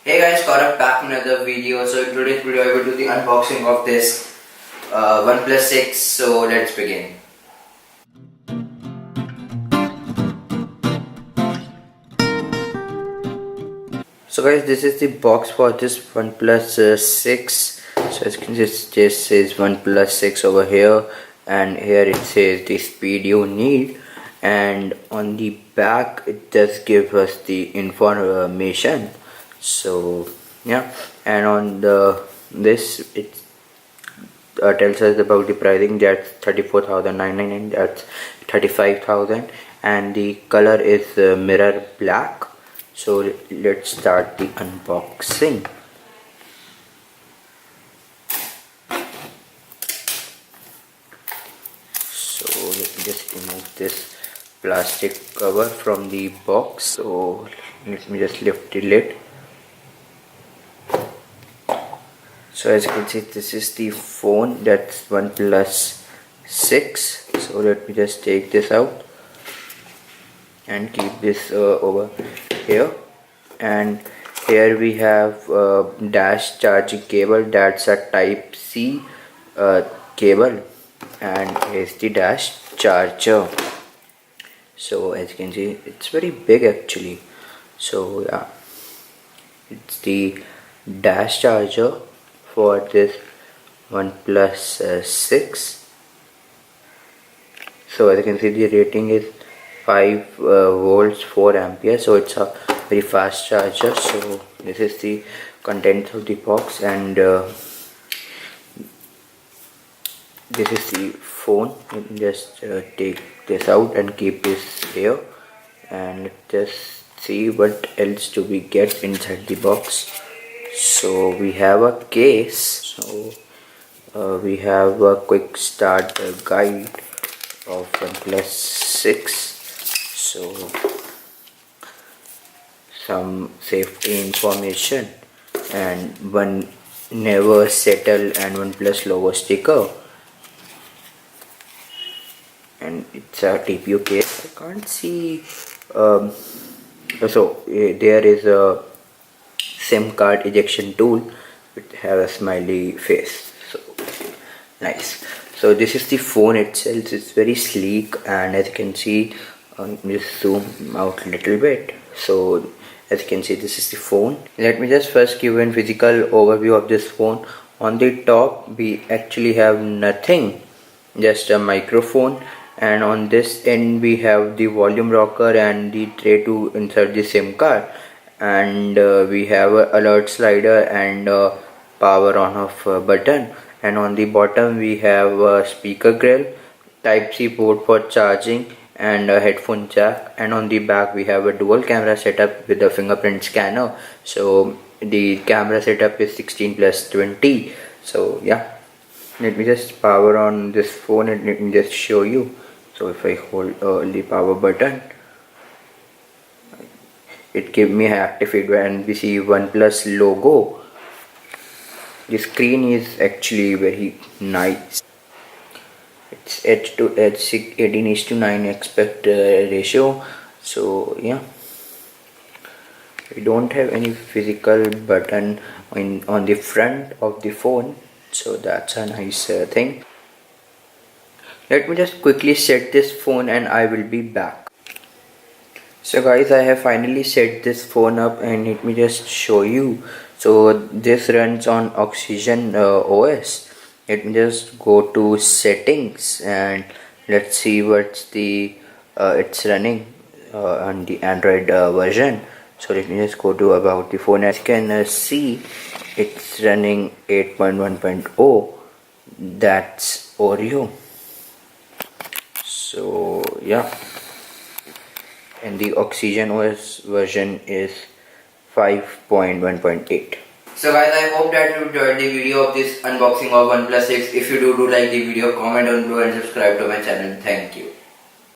Hey guys, Gaurav back in another video. So in today's video I will do the unboxing of this OnePlus 6. So let's begin. So guys, this is the box for this OnePlus 6. So as you can see, it just says OnePlus 6 over here, and here it says the speed you need, and on the back it does give us the information. So yeah, and on this it tells us about the pricing. That's 34,999, that's 35,000, and the color is mirror black. So let's start the unboxing. So let me just remove this plastic cover from the box. So let me just lift the lid. So as you can see, this is the phone, that's OnePlus 6. So let me just take this out and keep this over here. And here we have dash charging cable, that's a type C cable, and here's the dash charger. So as you can see, it's very big actually. So yeah, it's the dash charger for this OnePlus 6. So as you can see, the rating is 5 volts 4 amperes, so it's a very fast charger. So this is the contents of the box, and this is the phone. Let me just take this out and keep this here, and let's just see what else do we get inside the box. So we have a case. So we have a quick start guide of OnePlus 6. So some safety information, and one never settle and OnePlus logo sticker, and it's a TPU case. I can't see. There is a SIM card ejection tool. It has a smiley face. So nice. So this is the phone itself. It's very sleek, and as you can see, just zoom out a little bit. So as you can see, this is the phone. Let me just first give a physical overview of this phone. On the top we actually have nothing, just a microphone, and on this end we have the volume rocker and the tray to insert the SIM card, and we have a alert slider and a power on off button, and on the bottom we have a speaker grill, type C port for charging, and a headphone jack, and on the back we have a dual camera setup with a fingerprint scanner. So the camera setup is 16+20. So yeah, let me just power on this phone and let me just show you. So if I hold the power button, it gives me active feedback, and we see OnePlus logo. The screen is actually very nice. It's edge to edge 18:9 aspect ratio. So yeah, we don't have any physical button on the front of the phone, so that's a nice thing. Let me just quickly set this phone and I will be back. So guys, I have finally set this phone up, and let me just show you. So this runs on Oxygen OS. Let me just go to settings, and let's see what's the it's running on the Android version. So let me just go to about the phone. As you can see, it's running 8.1.0. that's Oreo. So yeah, and the Oxygen OS version is 5.1.8. So guys, I hope that you enjoyed the video of this unboxing of OnePlus 6. If you do like the video, comment down below and subscribe to my channel. Thank you.